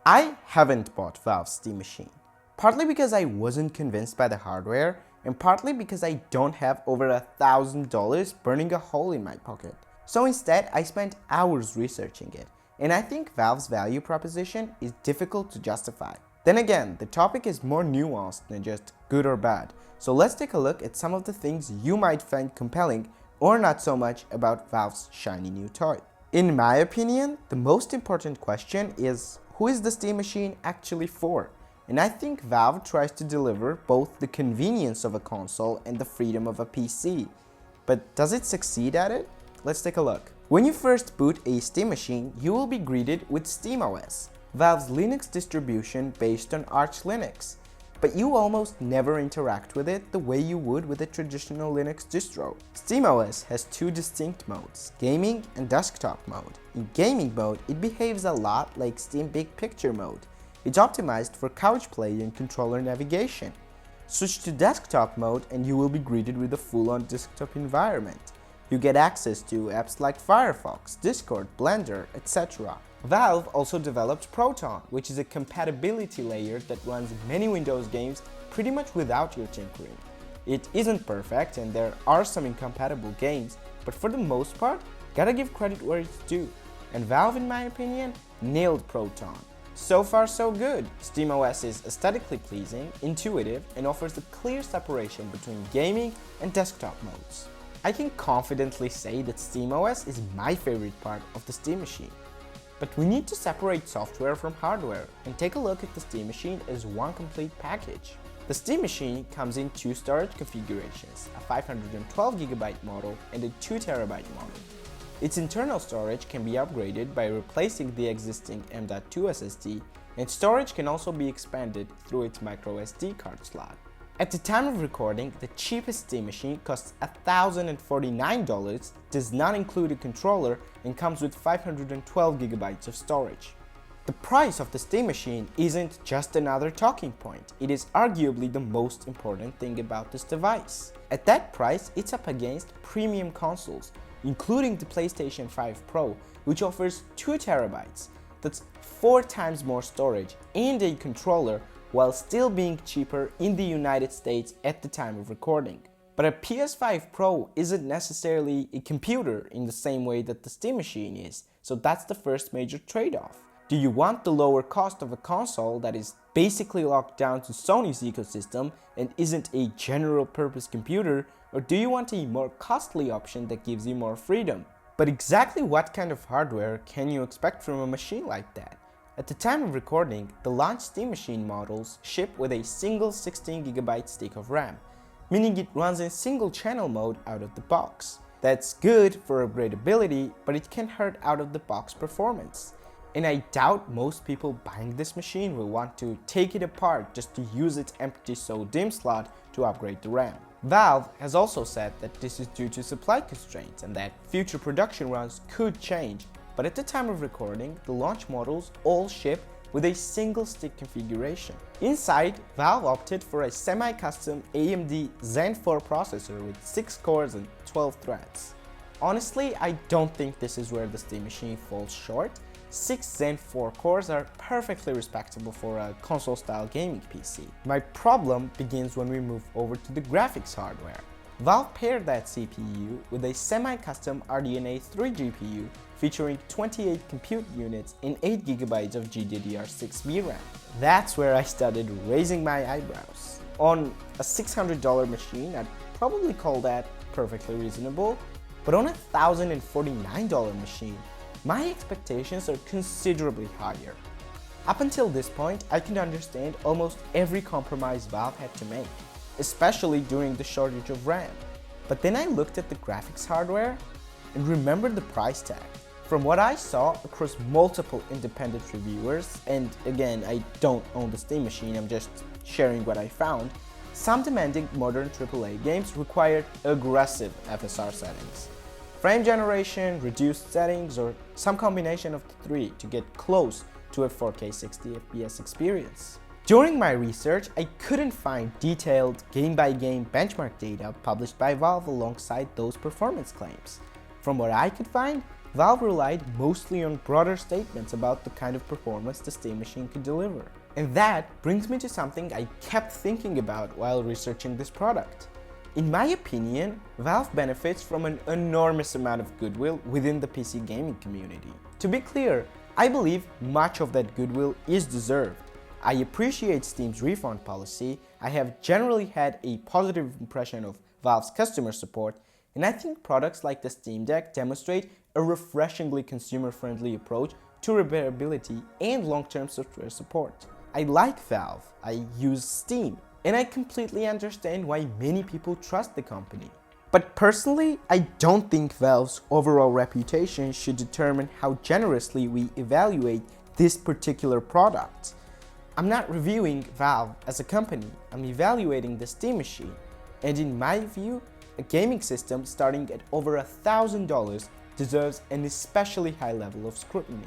I haven't bought Valve's Steam machine, partly because I wasn't convinced by the hardware, and partly because I don't have over $1,000 burning a hole in my pocket. So instead, I spent hours researching it, and I think Valve's value proposition is difficult to justify. Then again, the topic is more nuanced than just good or bad, so let's take a look at some of the things you might find compelling or not so much about Valve's shiny new toy. In my opinion, the most important question is, who is the Steam machine actually for? And I think Valve tries to deliver both the convenience of a console and the freedom of a PC. But does it succeed at it? Let's take a look. When you first boot a Steam machine, you will be greeted with SteamOS, Valve's Linux distribution based on Arch Linux. But you almost never interact with it the way you would with a traditional Linux distro. SteamOS has two distinct modes, gaming and desktop mode. In gaming mode, it behaves a lot like Steam Big Picture mode. It's optimized for couch play and controller navigation. Switch to desktop mode and you will be greeted with a full-on desktop environment. You get access to apps like Firefox, Discord, Blender, etc. Valve also developed Proton, which is a compatibility layer that runs many Windows games pretty much without your tinkering. It isn't perfect and there are some incompatible games, but for the most part, gotta give credit where it's due. And Valve, in my opinion, nailed Proton. So far so good. SteamOS is aesthetically pleasing, intuitive, and offers a clear separation between gaming and desktop modes. I can confidently say that SteamOS is my favorite part of the Steam machine. But we need to separate software from hardware and take a look at the Steam machine as one complete package. The Steam machine comes in two storage configurations, a 512GB model and a 2TB model. Its internal storage can be upgraded by replacing the existing M.2 SSD, and storage can also be expanded through its microSD card slot. At the time of recording, the cheapest Steam machine costs $1,049, does not include a controller, and comes with 512GB of storage. The price of the Steam machine isn't just another talking point, it is arguably the most important thing about this device. At that price, it's up against premium consoles, including the PlayStation 5 Pro, which offers 2TB, that's 4 times more storage, and a controller, while still being cheaper in the United States at the time of recording. But a PS5 Pro isn't necessarily a computer in the same way that the Steam machine is, so that's the first major trade-off. Do you want the lower cost of a console that is basically locked down to Sony's ecosystem and isn't a general-purpose computer, or do you want a more costly option that gives you more freedom? But exactly what kind of hardware can you expect from a machine like that? At the time of recording, the launch Steam machine models ship with a single 16GB stick of RAM, meaning it runs in single channel mode out of the box. That's good for upgradeability, but it can hurt out of the box performance. And I doubt most people buying this machine will want to take it apart just to use its empty SO-DIMM slot to upgrade the RAM. Valve has also said that this is due to supply constraints and that future production runs could change. But at the time of recording, the launch models all ship with a single stick configuration. Inside, Valve opted for a semi-custom AMD Zen 4 processor with 6 cores and 12 threads. Honestly, I don't think this is where the Steam machine falls short. 6 Zen 4 cores are perfectly respectable for a console-style gaming PC. My problem begins when we move over to the graphics hardware. Valve paired that CPU with a semi-custom RDNA 3 GPU featuring 28 compute units and 8GB of GDDR6 VRAM. That's where I started raising my eyebrows. On a $600 machine, I'd probably call that perfectly reasonable, but on a $1,049 machine, my expectations are considerably higher. Up until this point, I can understand almost every compromise Valve had to make, especially during the shortage of RAM. But then I looked at the graphics hardware and remembered the price tag. From what I saw across multiple independent reviewers, and again, I don't own the Steam machine, I'm just sharing what I found, some demanding modern AAA games required aggressive FSR settings. Frame generation, reduced settings, or some combination of the three to get close to a 4K 60fps experience. During my research, I couldn't find detailed game-by-game benchmark data published by Valve alongside those performance claims. From what I could find, Valve relied mostly on broader statements about the kind of performance the Steam machine could deliver. And that brings me to something I kept thinking about while researching this product. In my opinion, Valve benefits from an enormous amount of goodwill within the PC gaming community. To be clear, I believe much of that goodwill is deserved. I appreciate Steam's refund policy, I have generally had a positive impression of Valve's customer support, and I think products like the Steam Deck demonstrate a refreshingly consumer-friendly approach to repairability and long-term software support. I like Valve, I use Steam, and I completely understand why many people trust the company. But personally, I don't think Valve's overall reputation should determine how generously we evaluate this particular product. I'm not reviewing Valve as a company, I'm evaluating the Steam machine, and in my view, a gaming system starting at over $1,000 deserves an especially high level of scrutiny.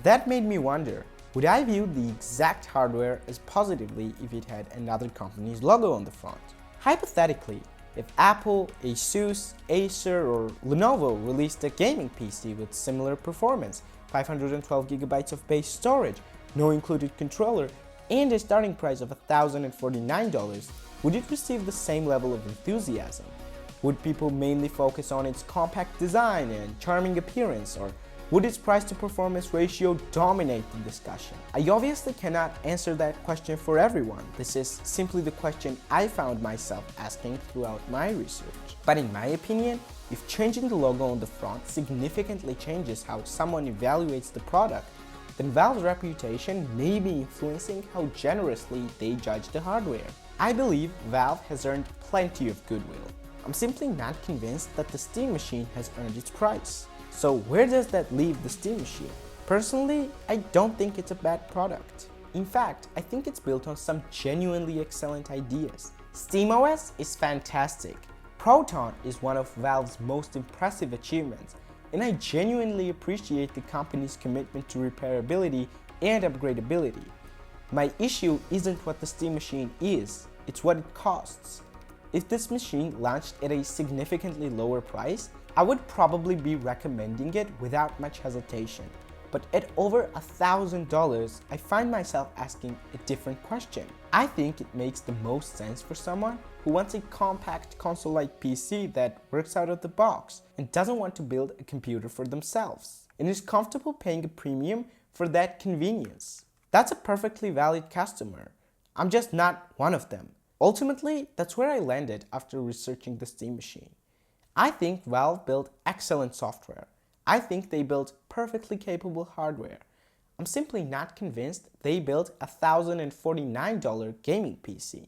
That made me wonder, would I view the exact hardware as positively if it had another company's logo on the front? Hypothetically, if Apple, Asus, Acer, or Lenovo released a gaming PC with similar performance, 512GB of base storage, no included controller, and a starting price of $1,049, would it receive the same level of enthusiasm? Would people mainly focus on its compact design and charming appearance, or would its price-to-performance ratio dominate the discussion? I obviously cannot answer that question for everyone. This is simply the question I found myself asking throughout my research. But in my opinion, if changing the logo on the front significantly changes how someone evaluates the product, then Valve's reputation may be influencing how generously they judge the hardware. I believe Valve has earned plenty of goodwill. I'm simply not convinced that the Steam machine has earned its price. So where does that leave the Steam machine? Personally, I don't think it's a bad product. In fact, I think it's built on some genuinely excellent ideas. SteamOS is fantastic. Proton is one of Valve's most impressive achievements, and I genuinely appreciate the company's commitment to repairability and upgradeability. My issue isn't what the Steam machine is, it's what it costs. If this machine launched at a significantly lower price, I would probably be recommending it without much hesitation. But at over $1,000, I find myself asking a different question. I think it makes the most sense for someone who wants a compact console-like PC that works out of the box and doesn't want to build a computer for themselves and is comfortable paying a premium for that convenience. That's a perfectly valid customer. I'm just not one of them. Ultimately, that's where I landed after researching the Steam machine. I think Valve built excellent software. I think they built perfectly capable hardware. I'm simply not convinced they built a $1,049 gaming PC.